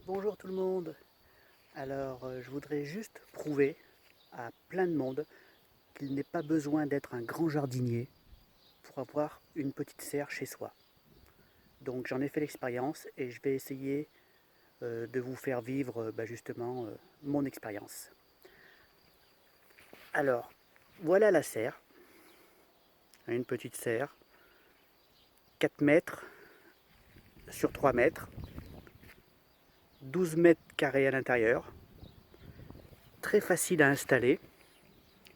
Bonjour tout le monde. Alors, je voudrais juste prouver à plein de monde qu'il n'est pas besoin d'être un grand jardinier pour avoir une petite serre chez soi. Donc j'en ai fait l'expérience et je vais essayer de vous faire vivre justement mon expérience. Alors, voilà la serre, une petite serre, 4 mètres sur 3 mètres, 12 mètres carrés à l'intérieur, très facile à installer.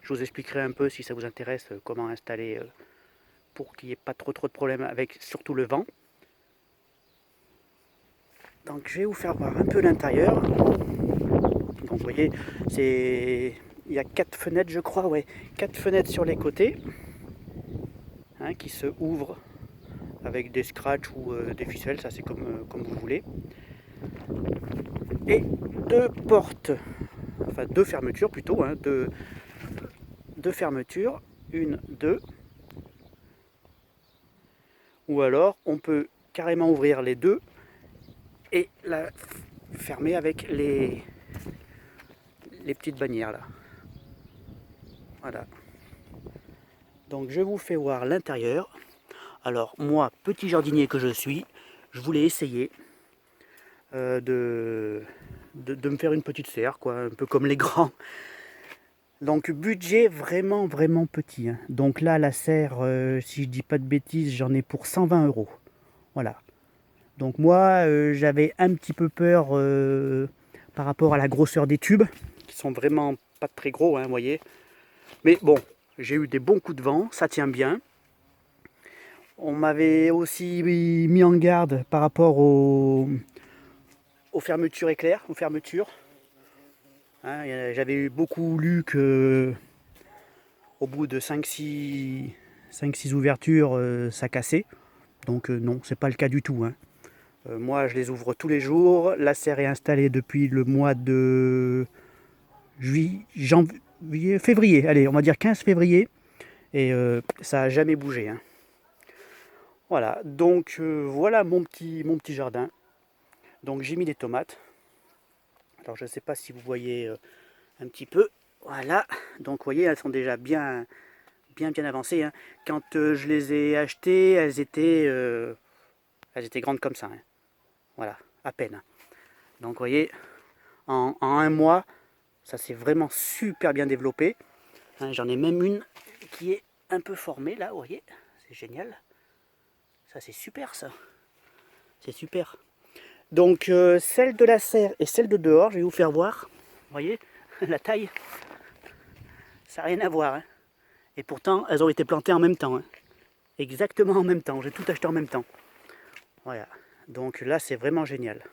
Je vous expliquerai un peu si ça vous intéresse comment installer pour qu'il n'y ait pas trop de problèmes avec surtout le vent. Donc je vais vous faire voir un peu l'intérieur. Donc vous voyez, il y a 4 fenêtres je crois, ouais, 4 fenêtres sur les côtés qui se ouvrent avec des scratchs ou des ficelles, ça c'est comme vous voulez. Et 2 portes, enfin 2 fermetures plutôt, deux fermetures, une, deux. Ou alors on peut carrément ouvrir les deux et la fermer avec les petites bannières là. Voilà. Donc je vous fais voir l'intérieur. Alors moi, petit jardinier que je suis, je voulais essayer de me faire une petite serre, quoi, un peu comme les grands. Donc budget vraiment vraiment petit. Donc là la serre, si je dis pas de bêtises, j'en ai pour 120 euros. Voilà. Donc moi j'avais un petit peu peur par rapport à la grosseur des tubes, qui sont vraiment pas très gros, vous voyez. Mais bon, j'ai eu des bons coups de vent, ça tient bien. On m'avait aussi mis en garde par rapport aux fermetures éclairs, aux fermetures. J'avais eu beaucoup lu que au bout de 5-6 ouvertures, ça cassait. Donc non, c'est pas le cas du tout. Moi, je les ouvre tous les jours. La serre est installée depuis le mois de janvier, février. Allez, on va dire 15 février. Et ça n'a jamais bougé. Voilà, donc voilà mon petit jardin. Donc j'ai mis des tomates. Alors je ne sais pas si vous voyez un petit peu. Voilà, donc vous voyez, elles sont déjà bien avancées. Quand je les ai achetées, elles étaient grandes comme ça. Voilà, à peine. Donc vous voyez, en un mois, ça s'est vraiment super bien développé. J'en ai même une qui est un peu formée là, vous voyez, c'est génial. Ça c'est super ça. C'est super. Donc celle de la serre et celle de dehors, je vais vous faire voir. Vous voyez, la taille, ça n'a rien à voir. Et pourtant, elles ont été plantées en même temps. Exactement en même temps. J'ai tout acheté en même temps. Voilà. Donc là, c'est vraiment génial.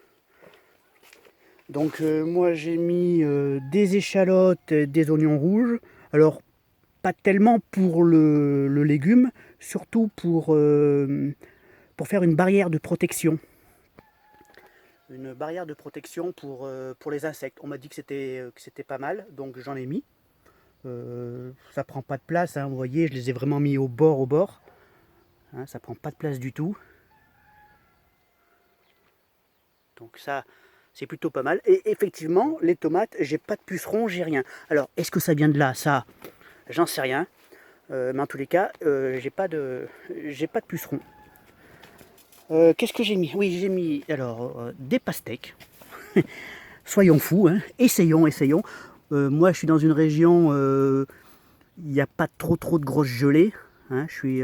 Donc moi, j'ai mis des échalotes, des oignons rouges. Alors, pas tellement pour le légume, surtout pour faire une barrière de protection. Une barrière de protection pour les insectes. On m'a dit que c'était pas mal, donc j'en ai mis. Ça prend pas de place, vous voyez, je les ai vraiment mis au bord. Ça prend pas de place du tout. Donc ça, c'est plutôt pas mal. Et effectivement, les tomates, j'ai pas de pucerons, j'ai rien. Alors, est-ce que ça vient de là? Ça, j'en sais rien. Mais en tous les cas, j'ai pas de pucerons. Qu'est-ce que j'ai mis? Oui, j'ai mis alors des pastèques. Soyons fous, essayons. Moi, je suis dans une région, il n'y a pas trop de grosses gelées. Je suis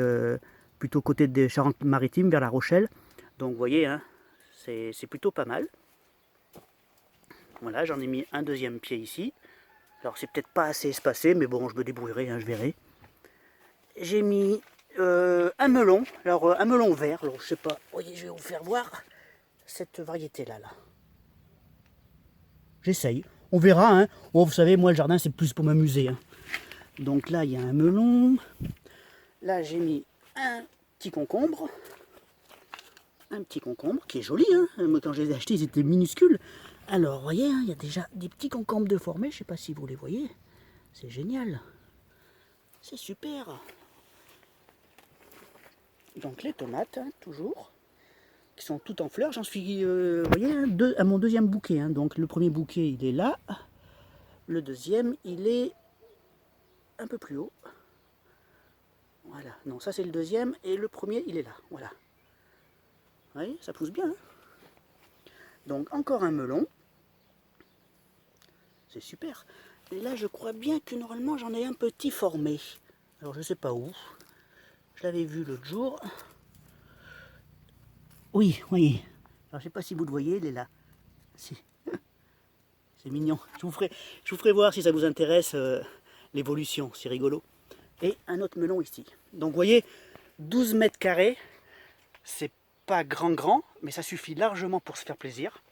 plutôt côté des Charentes-Maritimes, vers La Rochelle. Donc, vous voyez, c'est plutôt pas mal. Voilà, j'en ai mis un deuxième pied ici. Alors, c'est peut-être pas assez espacé, mais bon, je me débrouillerai, je verrai. J'ai mis un melon, alors un melon vert. Alors, je sais pas, voyez, je vais vous faire voir cette variété-là. Là. J'essaye. On verra. Bon, vous savez, moi, le jardin, c'est plus pour m'amuser. Donc là, il y a un melon. Là, j'ai mis un petit concombre. Un petit concombre qui est joli. Moi, quand je les ai achetés, ils étaient minuscules. Alors, vous voyez, il y a déjà des petits concombres de formés. Je ne sais pas si vous les voyez. C'est génial. C'est super. Donc les tomates, toujours. qui sont toutes en fleurs. J'en suis, vous voyez, à mon deuxième bouquet. Hein. Donc le premier bouquet, il est là. Le deuxième, il est un peu plus haut. Voilà, non, ça c'est le deuxième. Et le premier, il est là. Voilà. Vous voyez, ça pousse bien. Hein. Donc encore un melon. C'est super. Et là, je crois bien que normalement, j'en ai un petit formé. Alors, je ne sais pas où. Je l'avais vu l'autre jour. Oui, oui. Alors, je ne sais pas si vous le voyez, il est là. Si. C'est mignon. Je vous ferai voir si ça vous intéresse l'évolution. C'est rigolo. Et un autre melon ici. Donc, vous voyez, 12 mètres carrés. C'est pas grand, mais ça suffit largement pour se faire plaisir.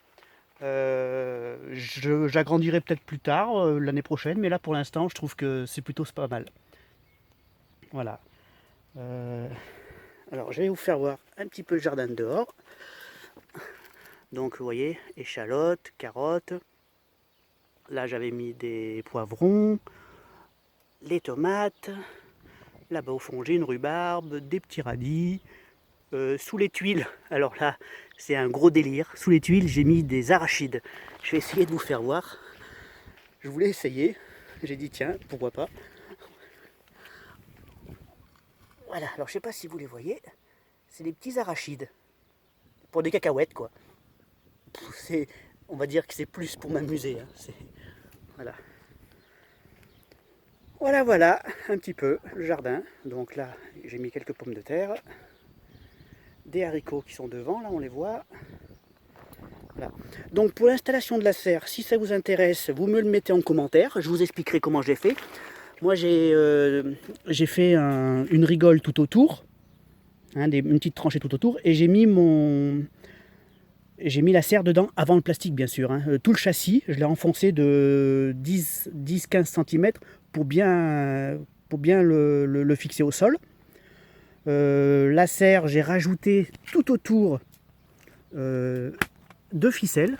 J'agrandirai peut-être plus tard, l'année prochaine, mais là pour l'instant je trouve que c'est plutôt pas mal. Voilà. Alors je vais vous faire voir un petit peu le jardin de dehors. Donc vous voyez, échalotes, carottes. Là j'avais mis des poivrons, les tomates. Là-bas au fond j'ai une rhubarbe, des petits radis. Sous les tuiles, alors là c'est un gros délire, sous les tuiles j'ai mis des arachides. Je vais essayer de vous faire voir. Je voulais essayer, j'ai dit tiens, pourquoi pas. Voilà, alors je sais pas si vous les voyez, c'est des petits arachides. Pour des cacahuètes quoi. On va dire que c'est plus pour m'amuser. Hein. Voilà. Voilà, un petit peu le jardin. Donc là j'ai mis quelques pommes de terre. Des haricots qui sont devant, là on les voit. Voilà. Donc pour l'installation de la serre, si ça vous intéresse, vous me le mettez en commentaire, je vous expliquerai comment j'ai fait. Moi j'ai fait une rigole tout autour, hein, une petite tranchée tout autour, et j'ai mis la serre dedans avant le plastique bien sûr. Hein. Tout le châssis, je l'ai enfoncé de 10-15 cm pour bien le fixer au sol. La serre, j'ai rajouté tout autour 2 ficelles,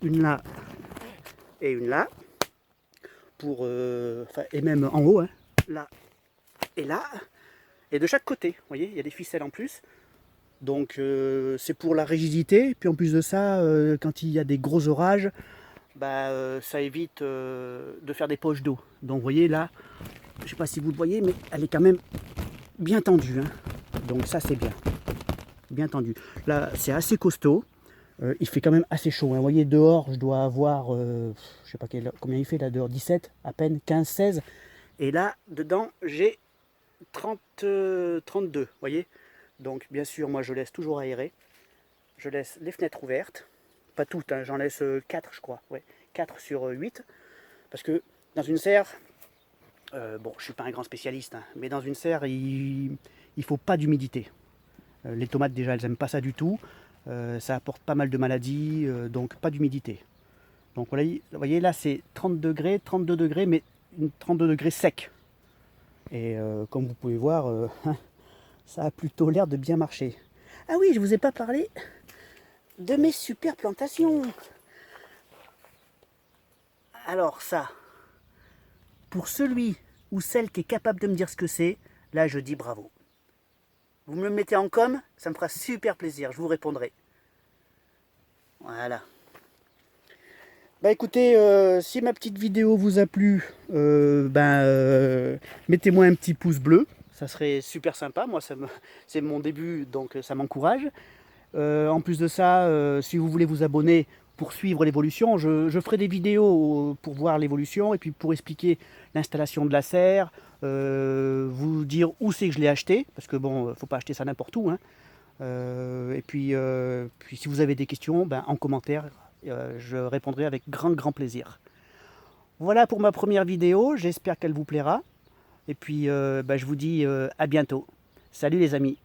une là et une là, et même en haut, hein, là et là, et de chaque côté, vous voyez, il y a des ficelles en plus. Donc c'est pour la rigidité, puis en plus de ça, quand il y a des gros orages, ça évite de faire des poches d'eau. Donc vous voyez là, je ne sais pas si vous le voyez, mais elle est quand même bien tendue. Hein. Donc ça c'est bien tendu. Là c'est assez costaud. Il fait quand même assez chaud. Hein. Vous voyez dehors je dois avoir, je sais pas combien il fait là dehors, 17, à peine 15, 16. Et là dedans j'ai 32. Vous voyez. Donc bien sûr moi je laisse toujours aérer. Je laisse les fenêtres ouvertes. Pas toutes, hein, j'en laisse 4 je crois. Ouais, 4 sur 8. Parce que dans une serre, bon je suis pas un grand spécialiste, hein, mais dans une serre il faut pas d'humidité. Les tomates déjà elles n'aiment pas ça du tout, ça apporte pas mal de maladies, donc pas d'humidité. Donc voilà, vous voyez là c'est 30 degrés, 32 degrés, mais 32 degrés sec. Et comme vous pouvez voir, ça a plutôt l'air de bien marcher. Ah oui, je vous ai pas parlé de mes super plantations. Alors ça, pour celui ou celle qui est capable de me dire ce que c'est, là je dis bravo. Vous me le mettez en com, ça me fera super plaisir, je vous répondrai. Voilà. Bah écoutez, si ma petite vidéo vous a plu, mettez-moi un petit pouce bleu, ça serait super sympa. Moi, c'est mon début, donc ça m'encourage. En plus de ça, si vous voulez vous abonner pour suivre l'évolution, je ferai des vidéos pour voir l'évolution et puis pour expliquer l'installation de la serre, vous dire où c'est que je l'ai acheté, parce que bon, faut pas acheter ça n'importe où. Hein. Et puis si vous avez des questions, en commentaire, je répondrai avec grand plaisir. Voilà pour ma première vidéo, j'espère qu'elle vous plaira. Et puis je vous dis à bientôt. Salut les amis.